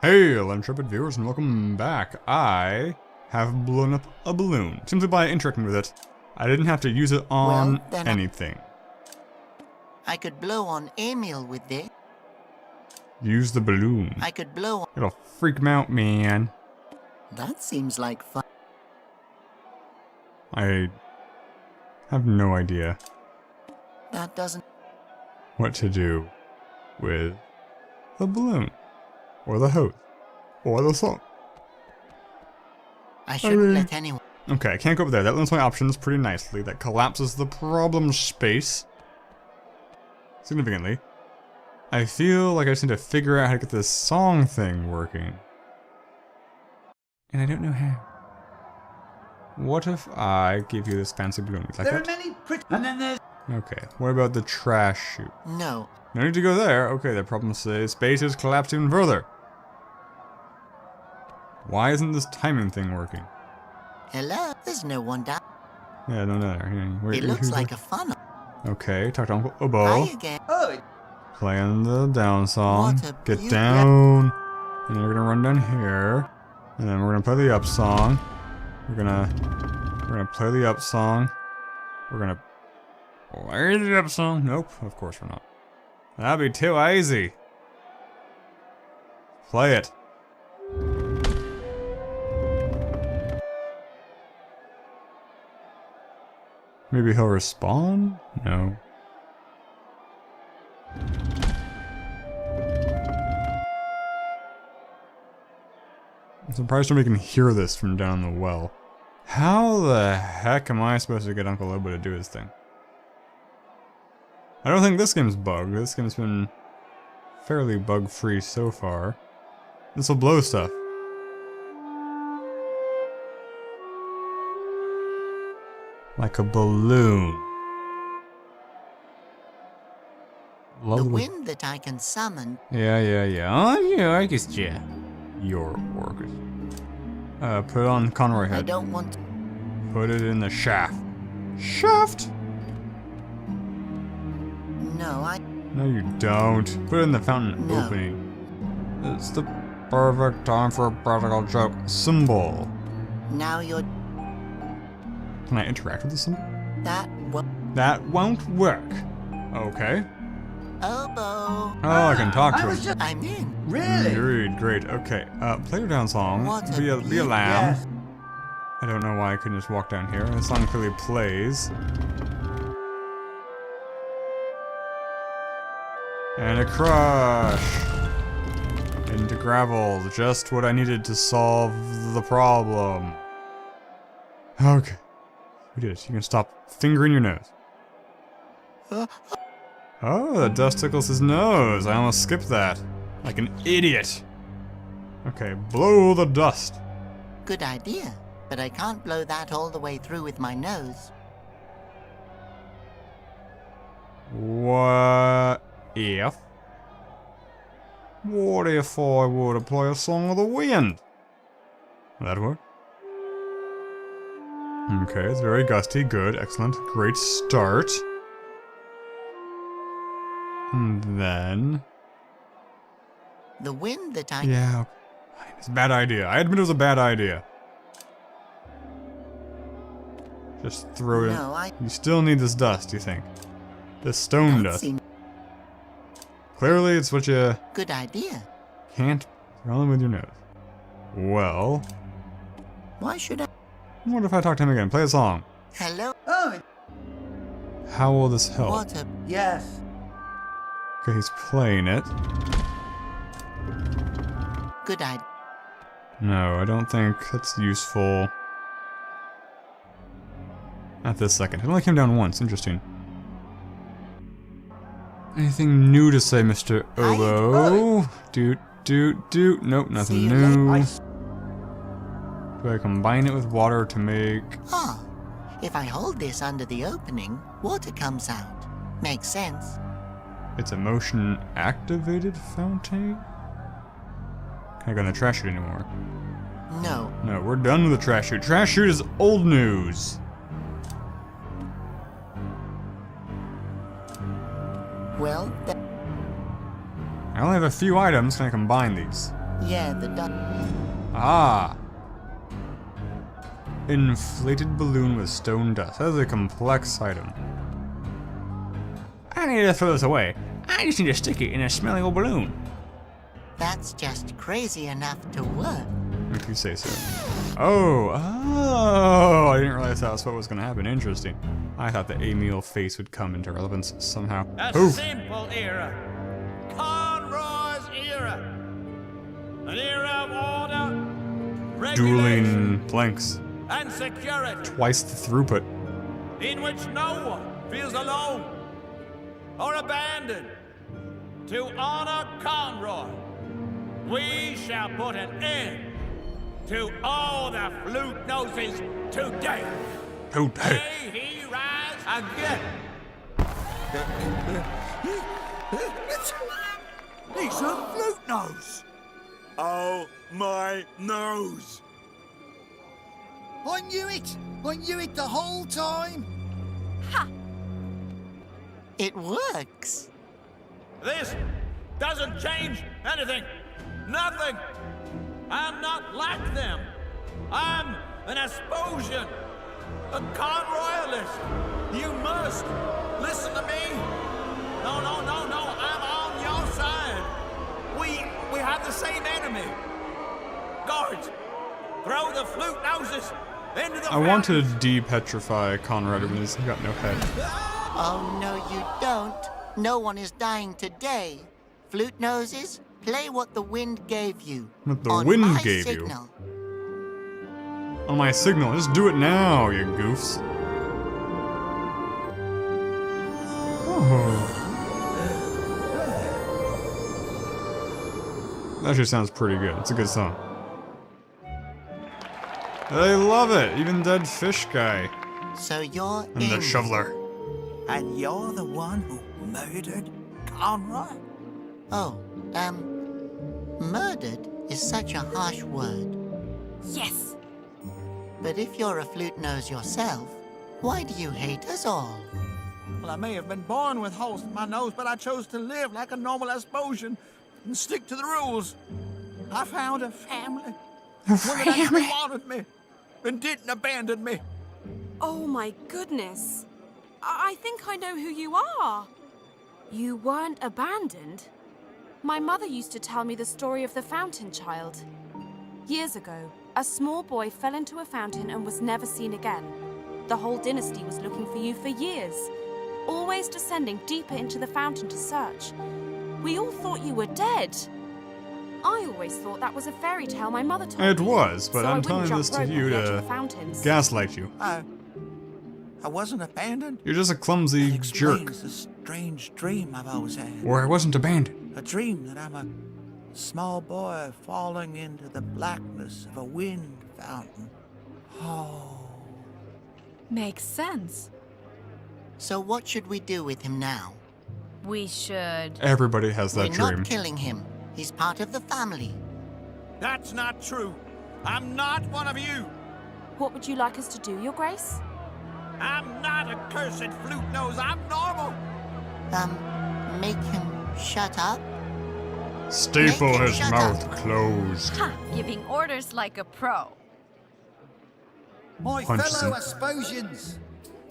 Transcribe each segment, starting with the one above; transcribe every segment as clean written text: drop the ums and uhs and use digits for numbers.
Hail, intrepid viewers, and welcome back. I have blown up a balloon, simply by interacting with it. I didn't have to use it on anything. I could blow on Emil with this. Use the balloon. I could blow on... It'll freak him out, man. That seems like fun. I have no idea That doesn't... what to do with the balloon, or the host, or the song. I shouldn't let anyone... Okay, I can't go up there. That limits my options pretty nicely. That collapses the problem space significantly. I feel like I just need to figure out how to get this song thing working. And I don't know how. What if I give you this fancy balloon? Like There that? are many pretty... And then there's... Okay, what about the trash chute? No. No need to go there. Okay, the problem says space has collapsed even further. Why isn't this timing thing working? Hello? There's no one down. Yeah, no, no. It looks like a funnel. Okay, talk to Uncle Obo. Hi again. Oh, Playing the down song. What a Get beaut- down. And then we're gonna run down here. And then we're gonna play the up song. We're gonna play the up song. We're gonna play the up song. Nope, of course we're not. That'd be too easy. Play it. Maybe he'll respond? No. I'm surprised somebody can hear this from down the well. How the heck am I supposed to get Uncle Obo to do his thing? I don't think this game's bugged. This game's been fairly bug-free so far. This'll blow stuff. Like a balloon. The Lovely. wind that I can summon... Yeah. Oh, yeah, orchestra. Your orchestra. Put it on Conroy I head. don't want... Put it in the shaft. Shaft? No, I... No, you don't. Put it in the fountain No. opening. It's the perfect time for a practical joke. Symbol. Now you're... Can I interact with the symbol? That That won't work. Okay. Obo. Oh, I can talk to I was him. just... I'm in. Really? Great. Okay. Play your down song. What a Be a beaut. lamb. Yes. I don't know why I couldn't just walk down here. The song clearly plays. And a crush! Into gravel. Just what I needed to solve the problem. Okay. We did it. You can stop fingering your nose. Oh, the dust tickles his nose. I almost skipped that. Like an idiot. Okay, blow the dust. Good idea. But I can't blow that all the way through with my nose. What if? What if I were to play a song of the wind? Will that work? Okay, it's very gusty. Good, excellent, great start. And then... The wind that I... Yeah, it's a bad idea. I admit it was a bad idea. Just throw it No, in. You still need this dust, you think? This stone That dust. seems... Clearly, it's what you Good idea. can't throw in with your nose. Well, Why should I... what if I talk to him again? Play a song. Hello? Oh, How will this help? What a... yes. Okay, he's playing it. Good idea. No, I don't think that's useful. At this second. It only came down once. Interesting. Anything new to say, Mr. Obo? Doot. Nope, nothing See you new. Do I combine it with water to make... Ah, if I hold this under the opening, water comes out. Makes sense. It's a motion activated fountain? Can't go in the trash chute anymore. No. No, we're done with the trash chute. Trash chute is old news. Well, I only have a few items. Can I combine these? Yeah, the Ah! Inflated balloon with stone dust. That is a complex item. I need to throw this away. I just need to stick it in a smelly old balloon. That's just crazy enough to work. If you say so. Oh! I didn't realize that's what was going to happen. Interesting. I thought the Emil face would come into relevance somehow. A Oof. simple era. Conroy's era. An era of order, regulation, Dueling planks. and security, Twice the throughput. in which no one feels alone or abandoned. To honor Conroy, we shall put an end to all the flute noses today. Today. May he rise again. He's a flute nose. Oh, my nose. I knew it! I knew it the whole time! It works. This doesn't change anything. Nothing. I'm not like them. I'm an Asposian, a Conroyalist. You must listen to me. No. I'm on your side. We have the same enemy. Guards, throw the flute noses into the I want to fountains. de-petrify Conrad when he's got no head. Oh, no, you don't. No one is dying today. Flute noses, play what the wind gave you. What the On wind my gave you? signal. On my signal. Just do it now, you goofs. Oh. That actually sounds pretty good. It's a good song. They love it. Even Dead Fish Guy. So you're And the in. shoveler. And you're the one who murdered Conroy? Oh, murdered is such a harsh word. Yes. But if you're a flute nose yourself, why do you hate us all? Well, I may have been born with holes in my nose, but I chose to live like a normal Asposian and stick to the rules. I found a family. One that actually wanted me and didn't abandon me. Oh my goodness. I think I know who you are. You weren't abandoned. My mother used to tell me the story of the fountain child. Years ago, a small boy fell into a fountain and was never seen again. The whole dynasty was looking for you for years, always descending deeper into the fountain to search. We all thought you were dead. I always thought that was a fairy tale my mother told me. It was, but so I I'm wouldn't telling jump this to rope you off the edge of to the fountains. gaslight you. I wasn't abandoned. You're just a clumsy That jerk. explains the strange dream I've always had. Or I wasn't abandoned. A dream that I'm a small boy falling into the blackness of a wind fountain. Oh. Makes sense. So what should we do with him now? We should. Everybody has that We're dream. not killing him. He's part of the family. That's not true. I'm not one of you. What would you like us to do, Your Grace? I'm not a cursed flute nose. I'm normal. Make him shut up? Staple Make him his shut mouth up. closed. Giving orders like a pro. My Punches fellow him. Asposians,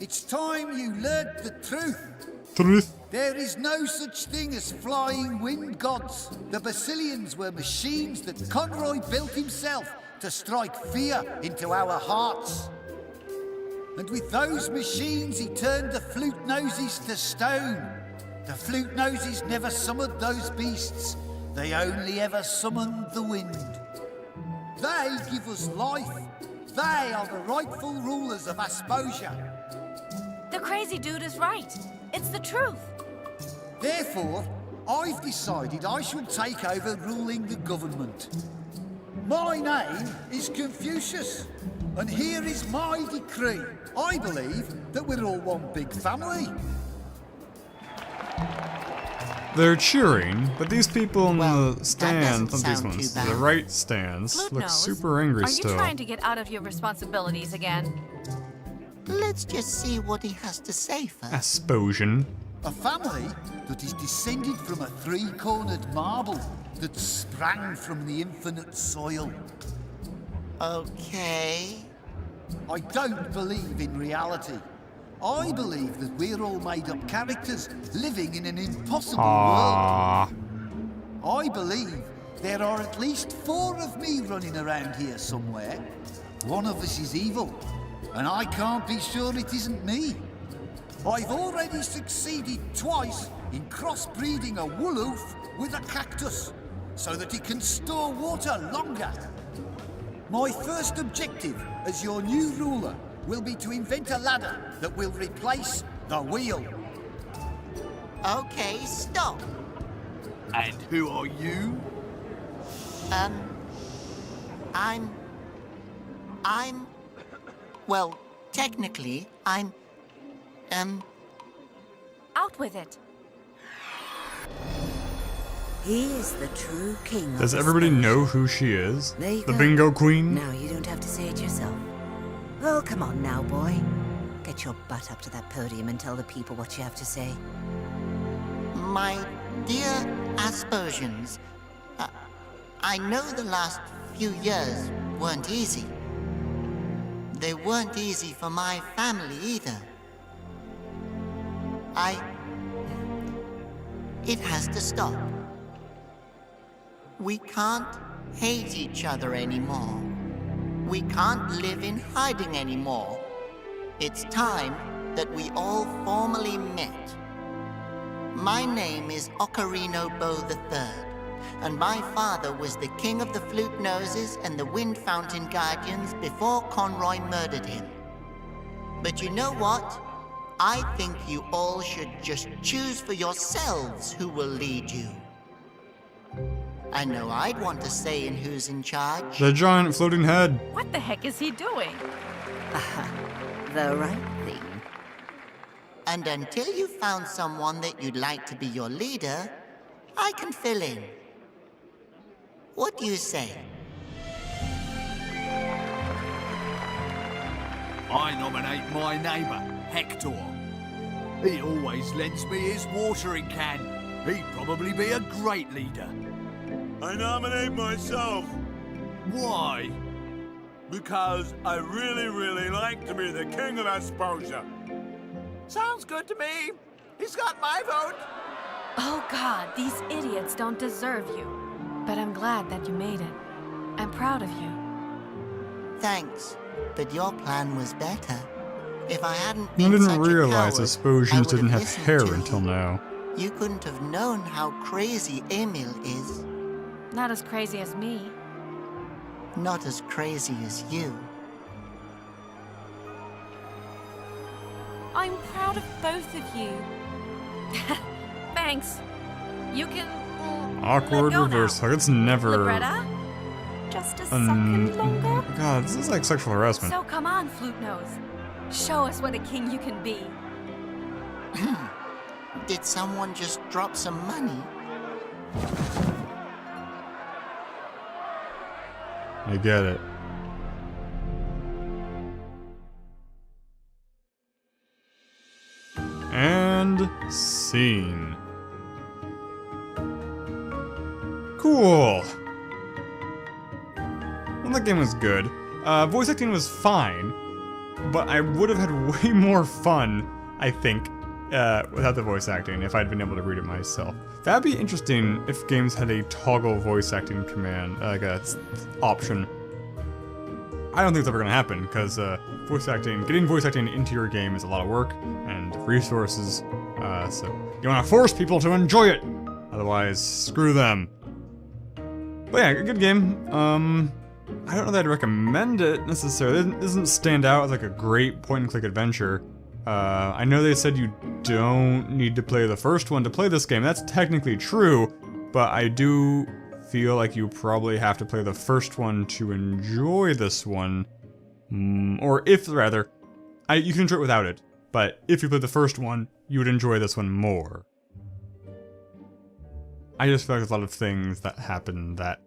it's time you learned the truth. Truth. There is no such thing as flying wind gods. The Basilians were machines that Conroy built himself to strike fear into our hearts. And with those machines, he turned the flute noses to stone. The flute noses never summoned those beasts. They only ever summoned the wind. They give us life. They are the rightful rulers of Asposia. The crazy dude is right. It's the truth. Therefore, I've decided I shall take over ruling the government. My name is Confucius, and here is my decree. I believe that we're all one big family. They're cheering, but these people in Well, the that stands, doesn't not these sound ones, too bad. the right stands, Flute look nose, super angry Are you still. trying to get out of your responsibilities again? Let's just see what he has to say first. Asposian. A family that is descended from a three-cornered marble that sprang from the infinite soil. Okay. I don't believe in reality. I believe that we're all made-up characters living in an impossible world. I believe there are at least 4 of me running around here somewhere. One of us is evil, and I can't be sure it isn't me. I've already succeeded twice in crossbreeding a wooloof with a cactus, so that it can store water longer. My first objective as your new ruler will be to invent a ladder that will replace the wheel. Okay, stop. And who are you? Well, technically, Out with it. He is the true king. Does of everybody Asposia. know who she is? There you The go. bingo queen? Now you don't have to say it yourself. Oh, come on now, boy. Get your butt up to that podium and tell the people what you have to say. My dear Asposians, I know the last few years weren't easy. They weren't easy for my family either. It has to stop. We can't hate each other anymore. We can't live in hiding anymore. It's time that we all formally met. My name is Ocarino Bo III, and my father was the king of the flute noses and the wind fountain guardians before Conroy murdered him. But you know what? I think you all should just choose for yourselves who will lead you. I know I'd want to say in who's in charge. The giant floating head. What the heck is he doing? The right thing. And until you found someone that you'd like to be your leader, I can fill in. What do you say? I nominate my neighbour, Hector. He always lends me his watering can. He'd probably be a great leader. I nominate myself Why? because I really like to be the king of Asposia. Sounds good to me. He's got my vote. Oh God, these idiots don't deserve you. But I'm glad that you made it. I'm proud of you. Thanks, but your plan was better. If I hadn't I been didn't such realize a coward, I Asposians would didn't have listened hair to until you. now. You couldn't have known how crazy Emil is. Not as crazy as me. Not as crazy as you. I'm proud of both of you. Thanks. You can. Awkward let go reverse. now. Like, it's never. Libretta? Just a second longer? God, this is like sexual harassment. So come on, Flute Nose. Show us what a king you can be. Did someone just drop some money? I get it. And scene. Cool. Well, that game was good. Voice acting was fine, but I would have had way more fun, I think, without the voice acting, if I'd been able to read it myself. That'd be interesting if games had a toggle voice acting command, like a option. I don't think it's ever gonna happen, because getting voice acting into your game is a lot of work and resources, so you wanna force people to enjoy it! Otherwise, screw them. But yeah, good game. I don't know that I'd recommend it necessarily. It doesn't stand out as like a great point-and-click adventure. I know they said you don't need to play the first one to play this game. That's technically true, but I do feel like you probably have to play the first one to enjoy this one. Or if, rather, you can enjoy it without it, but if you played the first one, you would enjoy this one more. I just feel like there's a lot of things that happen that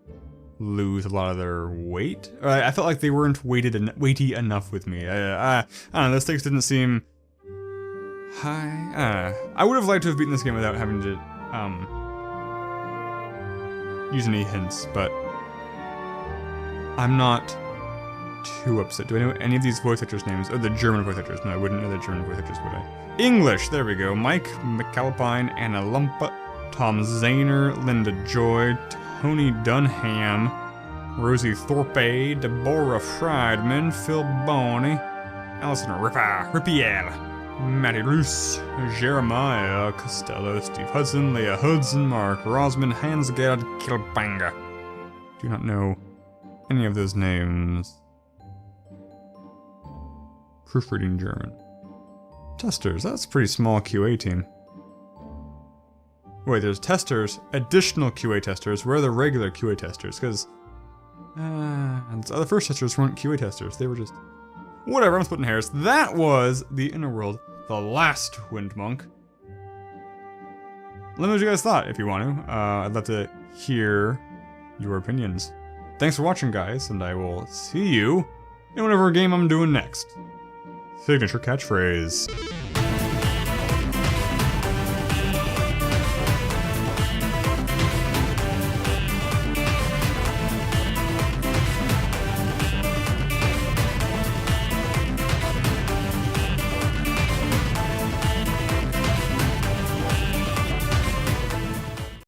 lose a lot of their weight. I felt like they weren't weighty enough with me. I don't know, the stakes didn't seem Hi. I would have liked to have beaten this game without having to use any hints, but I'm not too upset. Do I know any of these voice actors' names? Oh, the German voice actors. No, I wouldn't know the German voice actors, would I? English, there we go. Mike McAlpine, Anna Lumpa, Tom Zahner, Linda Joy, Tony Dunham, Rosie Thorpe, Deborah Friedman, Phil Boney, Allison Rippiel, Matty Luce, Jeremiah Costello, Steve Hudson, Leah Hudson, Mark Rosman, Hans-Gerd Kilbanga. Do not know any of those names. Proofreading German. Testers, that's a pretty small QA team. Wait, there's testers, additional QA testers. Where are the regular QA testers? Because the first testers weren't QA testers. They were just... Whatever, I'm splitting hairs. That was The Inner World, the last Wind Monk. Let me know what you guys thought, if you want to. I'd love to hear your opinions. Thanks for watching, guys, and I will see you in whatever game I'm doing next. Signature catchphrase.